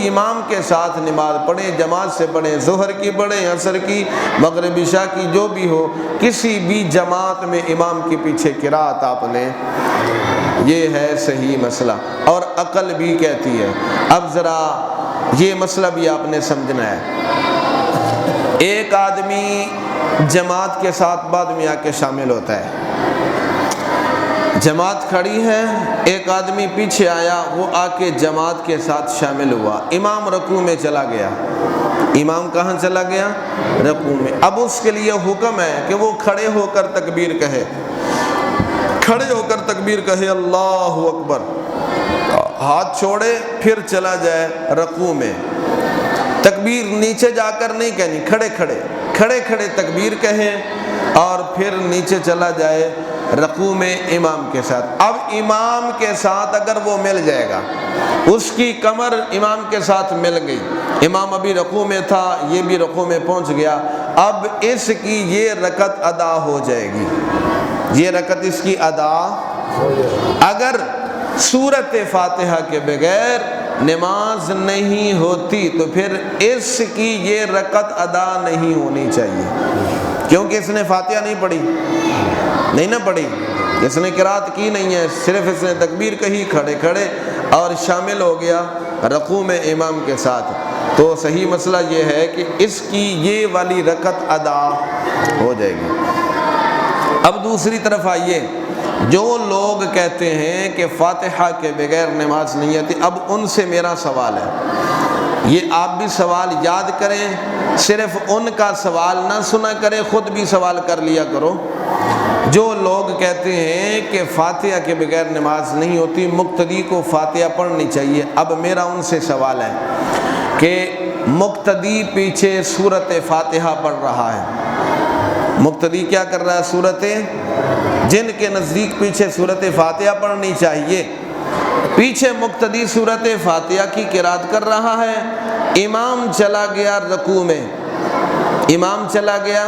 امام کے ساتھ نماز پڑھیں، جماعت سے پڑھیں، ظہر کی پڑھیں، عصر کی، مغرب عشاء کی، جو بھی ہو، کسی بھی جماعت میں امام کے پیچھے قرات آپ لیں، یہ ہے صحیح مسئلہ، اور عقل بھی کہتی ہے۔ اب ذرا یہ مسئلہ بھی آپ نے سمجھنا ہے۔ ایک آدمی جماعت کے ساتھ بعد میں آ کے شامل ہوتا ہے، جماعت کھڑی ہے، ایک آدمی پیچھے آیا، وہ آ کے جماعت کے ساتھ شامل ہوا، امام رکوع میں چلا گیا۔ امام کہاں چلا گیا؟ رکوع میں۔ اب اس کے لیے حکم ہے کہ وہ کھڑے ہو کر تکبیر کہے، کھڑے ہو کر تکبیر کہے، اللہ اکبر، ہاتھ چھوڑے، پھر چلا جائے رکوع میں۔ تکبیر نیچے جا کر نہیں کہنی، کھڑے کھڑے تکبیر کہیں اور پھر نیچے چلا جائے رکوع میں امام کے ساتھ۔ اب امام کے ساتھ اگر وہ مل جائے گا، اس کی کمر امام کے ساتھ مل گئی، امام ابھی رکوع میں تھا، یہ بھی رکوع میں پہنچ گیا، اب اس کی یہ رکعت ادا ہو جائے گی، یہ رکعت اس کی ادا ہو جائے گی۔ اگر سورۃ فاتحہ کے بغیر نماز نہیں ہوتی تو پھر اس کی یہ رکعت ادا نہیں ہونی چاہیے، کیونکہ اس نے فاتحہ نہیں پڑھی، نہیں نہ پڑھی، اس نے قرات کی نہیں ہے، صرف اس نے تکبیر کہی، کھڑے اور شامل ہو گیا رکوع میں امام کے ساتھ۔ تو صحیح مسئلہ یہ ہے کہ اس کی یہ والی رکعت ادا ہو جائے گی۔ اب دوسری طرف آئیے، جو لوگ کہتے ہیں کہ فاتحہ کے بغیر نماز نہیں آتی، اب ان سے میرا سوال ہے، یہ آپ بھی سوال یاد کریں، صرف ان کا سوال نہ سنا کریں، خود بھی سوال کر لیا کرو۔ جو لوگ کہتے ہیں کہ فاتحہ کے بغیر نماز نہیں ہوتی، مقتدی کو فاتحہ پڑھنی چاہیے، اب میرا ان سے سوال ہے کہ مقتدی پیچھے سورۃ فاتحہ پڑھ رہا ہے، مقتدی کیا کر رہا ہے؟ سورۃ، جن کے نزدیک پیچھے سورۃ فاتحہ پڑھنی چاہیے، پیچھے مقتدی سورۃ فاتحہ کی قرات کر رہا ہے، امام چلا گیا رکوع میں، امام چلا گیا۔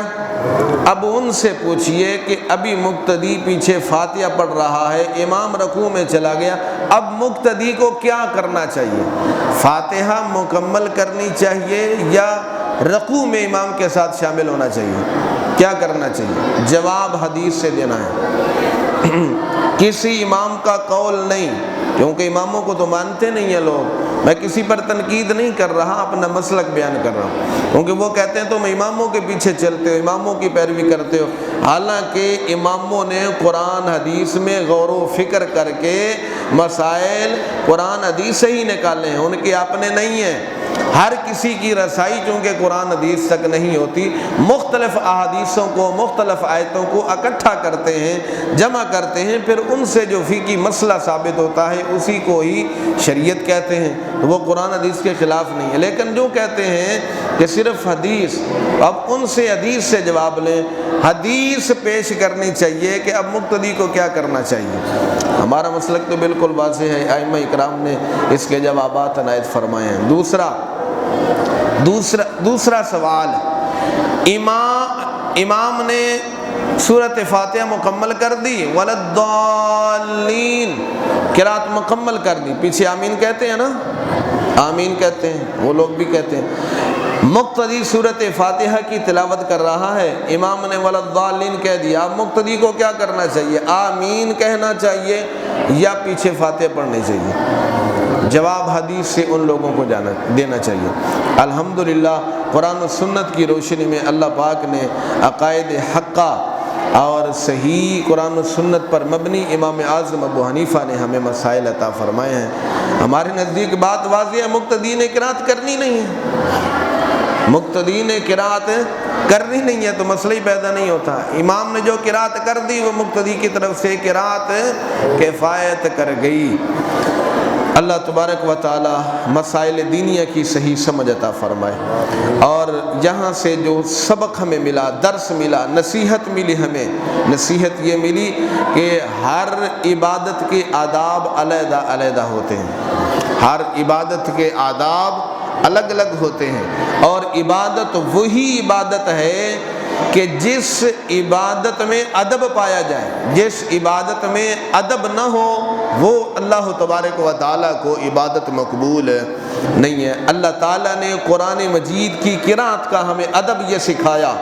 اب ان سے پوچھئے کہ ابھی مقتدی پیچھے فاتحہ پڑھ رہا ہے، امام رکوع میں چلا گیا، اب مقتدی کو کیا کرنا چاہیے؟ فاتحہ مکمل کرنی چاہیے یا رکوع میں امام کے ساتھ شامل ہونا چاہیے؟ کیا کرنا چاہیے؟ جواب حدیث سے دینا ہے۔ کسی امام کا قول نہیں، کیونکہ اماموں کو تو مانتے نہیں ہیں لوگ، میں کسی پر تنقید نہیں کر رہا، اپنا مسلک بیان کر رہا ہوں، کیونکہ وہ کہتے ہیں تم اماموں کے پیچھے چلتے ہو، اماموں کی پیروی کرتے ہو، حالانکہ اماموں نے قرآن حدیث میں غور و فکر کر کے مسائل قرآن حدیث سے ہی نکالے ہیں، ان کے اپنے نہیں ہیں۔ ہر کسی کی رسائی چونکہ قرآن حدیث تک نہیں ہوتی، مختلف احادیثوں کو، مختلف آیتوں کو اکٹھا کرتے ہیں، جمع کرتے ہیں، پھر ان سے جو فقہی مسئلہ ثابت ہوتا ہے اسی کو ہی شریعت کہتے ہیں، تو وہ قرآن حدیث کے خلاف نہیں ہے۔ لیکن جو کہتے ہیں کہ صرف حدیث، اب ان سے حدیث سے جواب لیں، حدیث پیش کرنی چاہیے کہ اب مقتدی کو کیا کرنا چاہیے۔ ہمارا مسلک تو بالکل واضح ہے، ائمہ اکرام نے اس کے جوابات عنایت فرمائے ہیں۔ دوسرا سوال، امام نے سورۃ فاتحہ مکمل کر دی، وللضالین قرات مکمل کر دی، پیچھے آمین کہتے ہیں نا، آمین کہتے ہیں، وہ لوگ بھی کہتے ہیں، مقتدی سورۃ فاتحہ کی تلاوت کر رہا ہے، امام نے وللضالین کہہ دیا، اب مقتدی کو کیا کرنا چاہیے؟ آمین کہنا چاہیے یا پیچھے فاتحہ پڑھنی چاہیے؟ جواب حدیث سے ان لوگوں کو دینا چاہیے۔ الحمدللہ قرآن و سنت کی روشنی میں اللہ پاک نے عقائد حقہ اور صحیح قرآن و سنت پر مبنی امام اعظم ابو حنیفہ نے ہمیں مسائل عطا فرمائے ہیں۔ ہمارے نزدیک بات واضح ہے، مقتدی نے قرات کرنی نہیں ہے، مقتدی نے قرات کرنی نہیں ہے تو مسئلہ ہی پیدا نہیں ہوتا۔ امام نے جو قرات کر دی وہ مقتدی کی طرف سے قرات کفایت کر گئی۔ اللہ تبارک و تعالی مسائل دینیہ کی صحیح سمجھ عطا فرمائے، اور یہاں سے جو سبق ہمیں ملا، درس ملا، نصیحت ملی، ہمیں نصیحت یہ ملی کہ ہر عبادت کے آداب علیحدہ علیحدہ ہوتے ہیں، ہر عبادت کے آداب الگ الگ ہوتے ہیں، اور عبادت وہی عبادت ہے کہ جس عبادت میں ادب پایا جائے، جس عبادت میں ادب نہ ہو وہ اللہ تبارک و تعالیٰ کو عبادت مقبول نہیں ہے۔ اللہ تعالیٰ نے قرآن مجید کی قرأت کا ہمیں ادب یہ سکھایا۔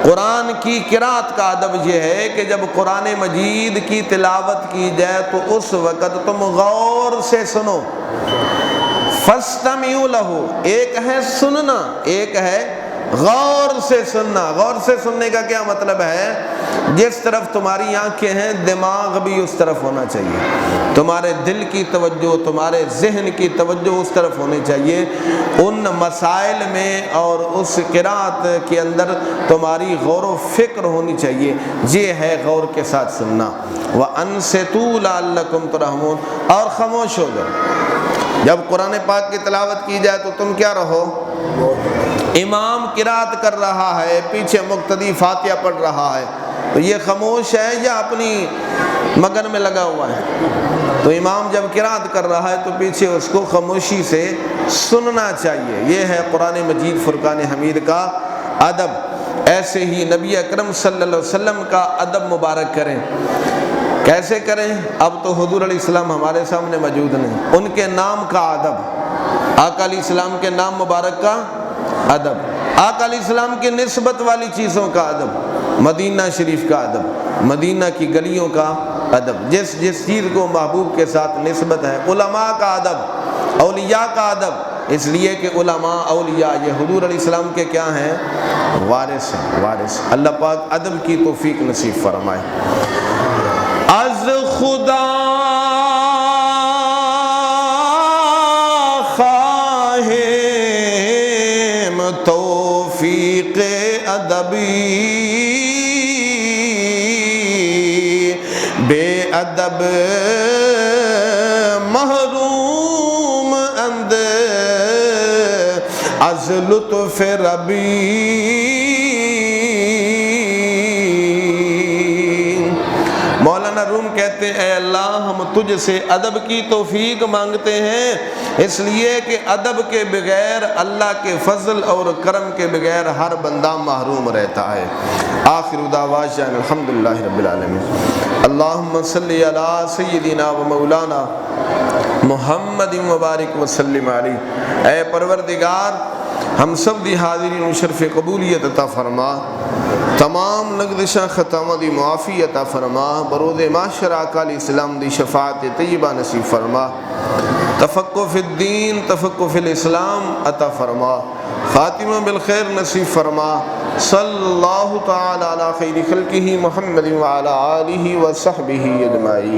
قرآن کی قرأت کا ادب یہ ہے کہ جب قرآن مجید کی تلاوت کی جائے تو اس وقت تم غور سے سنو۔ فَاسْتَمِعُوا لَهُ، ایک ہے سننا، ایک ہے غور سے سننا۔ غور سے سننے کا کیا مطلب ہے؟ جس طرف تمہاری آنکھیں ہیں دماغ بھی اس طرف ہونا چاہیے، تمہارے دل کی توجہ، تمہارے ذہن کی توجہ اس طرف ہونی چاہیے، ان مسائل میں اور اس قرأت کے اندر تمہاری غور و فکر ہونی چاہیے۔ یہ ہے غور کے ساتھ سننا۔ وَأَنصِتُوا لَعَلَّكُمْ تُرْحَمُونَ، اور خاموش ہو جاؤ۔ جب قرآن پاک کی تلاوت کی جائے تو تم کیا رہو؟ امام قرأت کر رہا ہے، پیچھے مقتدی فاتحہ پڑھ رہا ہے، تو یہ خاموش ہے یا اپنی مگن میں لگا ہوا ہے؟ تو امام جب قرأت کر رہا ہے تو پیچھے اس کو خاموشی سے سننا چاہیے۔ یہ ہے قرآن مجید فرقان حمید کا ادب۔ ایسے ہی نبی اکرم صلی اللہ علیہ وسلم کا ادب مبارک کریں۔ کیسے کریں؟ اب تو حضور علیہ السلام ہمارے سامنے موجود نہیں، ان کے نام کا ادب، آقا علیہ السلام کے نام مبارک کا ادب، آقا علیہ السلام کی نسبت والی چیزوں کا ادب، مدینہ شریف کا ادب، مدینہ کی گلیوں کا ادب، جس چیز کو محبوب کے ساتھ نسبت ہے، علماء کا ادب، اولیاء کا ادب، اس لیے کہ علماء اولیاء یہ حضور علیہ السلام کے کیا ہیں؟ وارث ہیں، وارث۔ اللہ پاک ادب کی توفیق نصیب فرمائے۔ از خدا توفیق ادبی، بے ادب محروم اند از لطف ربی۔ مولانا روم کہتے ہیں اے اللہ ہم تجھ سے ادب کی توفیق مانگتے ہیں، اس لیے کہ ادب کے بغیر اللہ کے فضل اور کرم کے بغیر ہر بندہ محروم رہتا ہے۔ آخر دعوانا الحمدللہ رب العالمین۔ اللہم صلی علی سیدنا و مولانا محمد مبارک وسلم علیہ۔ اے پروردگار ہم سب دی حاضرین و شرف قبولیت عطا فرما، تمام لغزشاں خطاواں دی معافی عطا فرما، بروز معاشر آقا علیہ السلام دی شفاعت طیبہ نصیب فرما، تفقہ فی الدین، تفقہ فی الاسلام عطا فرما، خاتمہ بالخیر نصیب فرما۔ صلی اللہ تعالی علی خیر خلقہ محمد وعلی آلہ وصحبہ اجمعین۔